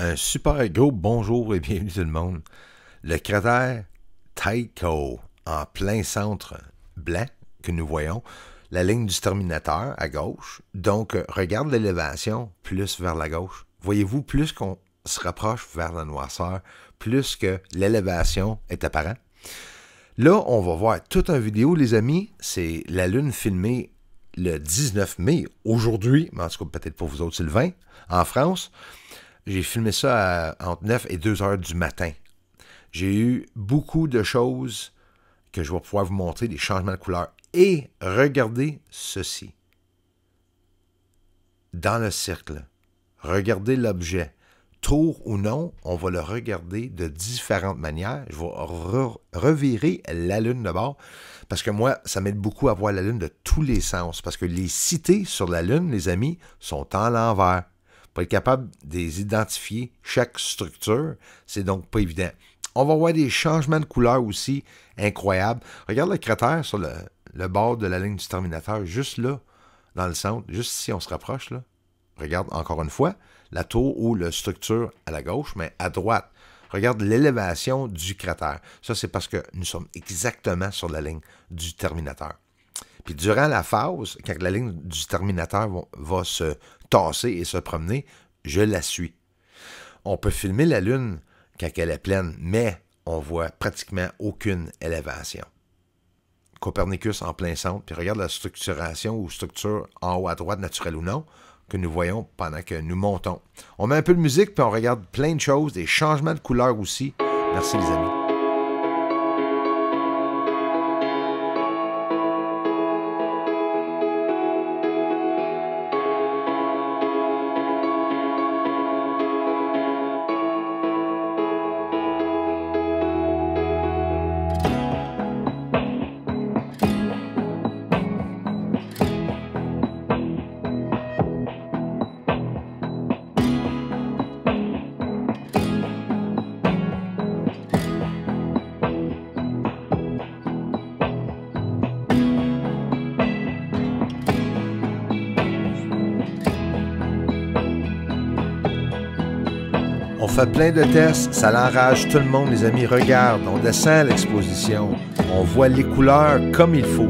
Un super gros bonjour et bienvenue tout le monde. Le cratère Tycho, en plein centre blanc que nous voyons, la ligne du Terminateur à gauche. Donc, regarde l'élévation plus vers la gauche. Voyez-vous, plus qu'on se rapproche vers la noirceur, plus que l'élévation est apparente. Là, on va voir toute une vidéo, les amis. C'est la Lune filmée le 19 mai, aujourd'hui, mais en tout cas peut-être pour vous autres, c'est le 20, en France. J'ai filmé ça entre 9 et 2 heures du matin. J'ai eu beaucoup de choses que je vais pouvoir vous montrer, des changements de couleur. Et regardez ceci. Dans le cercle, regardez l'objet. Tour ou non, on va le regarder de différentes manières. Je vais revirer la Lune de bord parce que moi, ça m'aide beaucoup à voir la Lune de tous les sens. Parce que les cités sur la Lune, les amis, sont en l'envers. Pour être capable de les identifier, chaque structure, c'est donc pas évident. On va voir des changements de couleur aussi incroyables. Regarde le cratère sur le bord de la ligne du Terminateur, juste là, dans le centre, juste ici, on se rapproche, là. Regarde encore une fois, la tour ou la structure à la gauche, mais à droite. Regarde l'élévation du cratère. Ça, c'est parce que nous sommes exactement sur la ligne du Terminateur. Puis durant la phase, quand la ligne du Terminateur va se tasser et se promener, je la suis. On peut filmer la Lune quand elle est pleine, mais on voit pratiquement aucune élévation. Copernicus en plein centre, puis regarde la structuration ou structure en haut à droite, naturelle ou non, que nous voyons pendant que nous montons. On met un peu de musique, puis on regarde plein de choses, des changements de couleur aussi. Merci les amis. On fait plein de tests, ça l'enrage tout le monde, les amis. Regarde, on descend à l'exposition. On voit les couleurs comme il faut.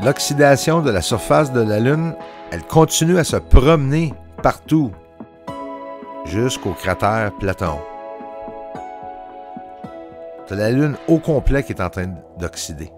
L'oxydation de la surface de la Lune, elle continue à se promener partout, jusqu'au cratère Platon. C'est la Lune au complet qui est en train d'oxyder.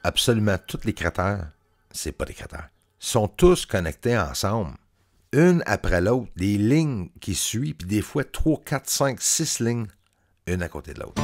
absolument tous les cratères, c'est pas des cratères, sont tous connectés ensemble, une après l'autre, des lignes qui suivent, puis des fois 3, 4, 5, 6 lignes, une à côté de l'autre.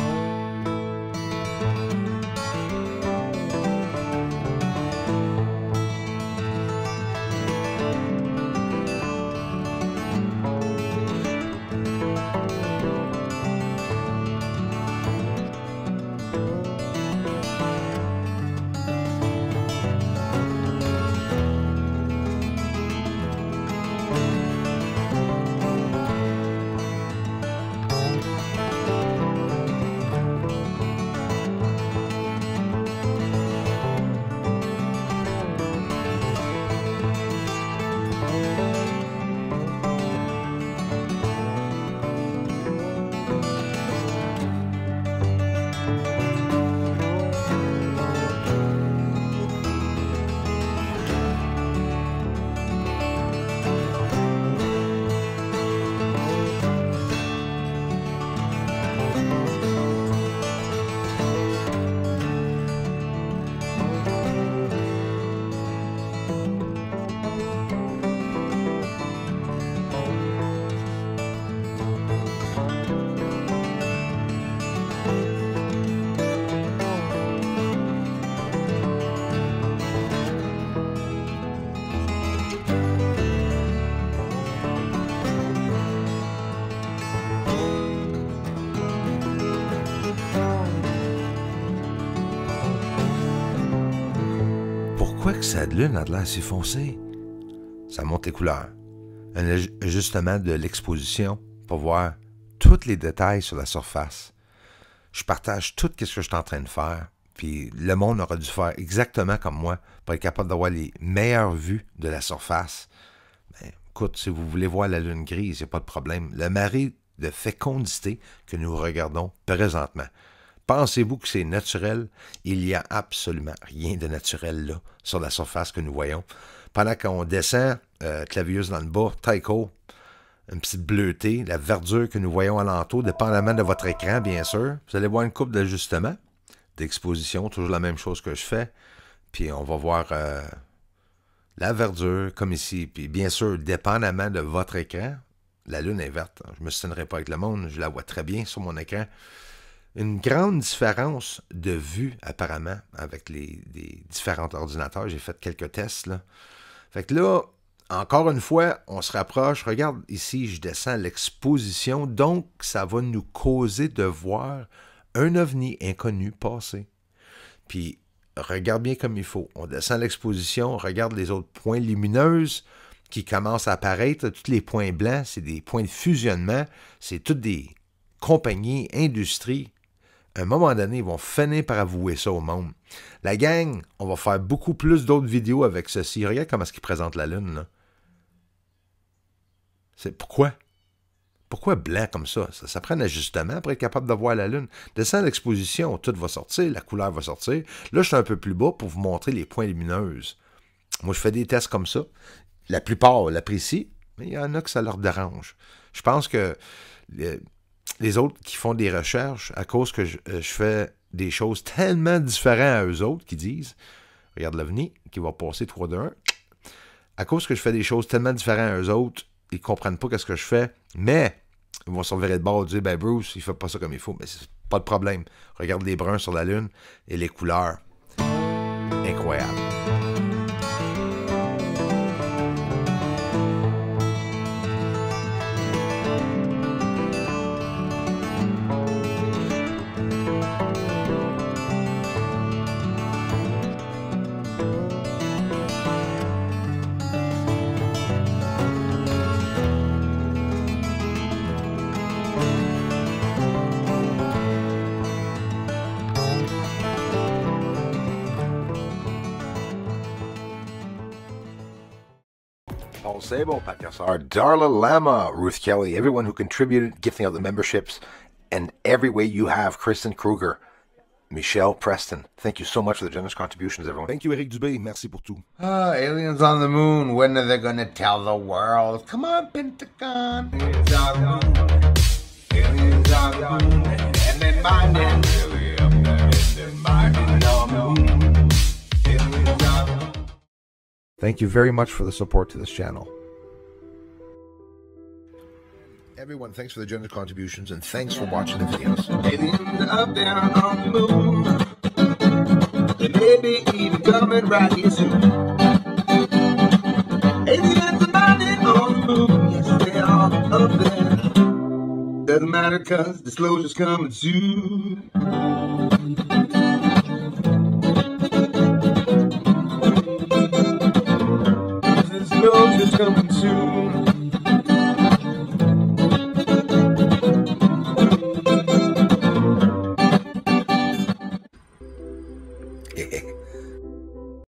Pourquoi que sa lune a de l'air si foncé? Ça monte les couleurs. Un ajustement de l'exposition pour voir tous les détails sur la surface. Je partage tout ce que je suis en train de faire, puis le monde aurait dû faire exactement comme moi pour être capable d'avoir les meilleures vues de la surface. Ben, écoute, si vous voulez voir la lune grise, il n'y a pas de problème. Le marée de fécondité que nous regardons présentement. Pensez-vous que c'est naturel? Il n'y a absolument rien de naturel là, sur la surface que nous voyons. Pendant qu'on descend, clavieuse dans le bas, Tycho, une petite bleutée, la verdure que nous voyons alentour, dépendamment de votre écran, bien sûr. Vous allez voir une coupe d'ajustement, d'exposition, toujours la même chose que je fais. Puis on va voir la verdure, comme ici. Puis bien sûr, dépendamment de votre écran, la lune est verte. Je ne me stinerai pas avec le monde, je la vois très bien sur mon écran. Une grande différence de vue, apparemment, avec les différents ordinateurs. J'ai fait quelques tests, là. Fait que là, encore une fois, on se rapproche. Regarde, ici, je descends l'exposition. Donc, ça va nous causer de voir un ovni inconnu passer. Puis, regarde bien comme il faut. On descend l'exposition, on regarde les autres points lumineuses qui commencent à apparaître. Tous les points blancs, c'est des points de fusionnement. C'est toutes des compagnies, industries. À un moment donné, ils vont finir par avouer ça au monde. La gang, on va faire beaucoup plus d'autres vidéos avec ceci. Regarde comment est-ce qu'ils présentent la Lune, là. C'est pourquoi? Pourquoi blanc comme ça? Ça prend un ajustement pour être capable de voir la Lune. Descends l'exposition, tout va sortir, la couleur va sortir. Là, je suis un peu plus bas pour vous montrer les points lumineuses. Moi, je fais des tests comme ça. La plupart l'apprécient, mais il y en a que ça leur dérange. Je pense que les autres qui font des recherches, à cause que je fais des choses tellement différentes à eux autres, qui disent, regarde l'OVNI, qui va passer 3, 2, 1, à cause que je fais des choses tellement différentes à eux autres, ils ne comprennent pas ce que je fais, mais ils vont se revirer de bord et dire, ben Bruce, il ne fait pas ça comme il faut. Mais c'est pas de problème. Regarde les bruns sur la Lune et les couleurs. Incroyable. Paul Sabo, Patkassar, Darla Lama, Ruth Kelly, everyone who contributed, gifting out the memberships, and every way you have, Kristen Kruger, Michelle Preston. Thank you so much for the generous contributions, everyone. Thank you, Eric Dubé. Merci pour tout. Aliens on the moon. When are they gonna tell the world? Come on, Pentagon. Aliens on the moon. Aliens on the moon. And then mining. Really up there. And then mining on the moon. Thank you very much for the support to this channel. Everyone, thanks for the generous contributions, and thanks for watching the videos. Aliens up there on the moon. They may be even coming right here soon. Aliens are landing on the moon. Yes, they are up there. Doesn't matter, cause disclosure's coming soon. Disclosure's coming soon.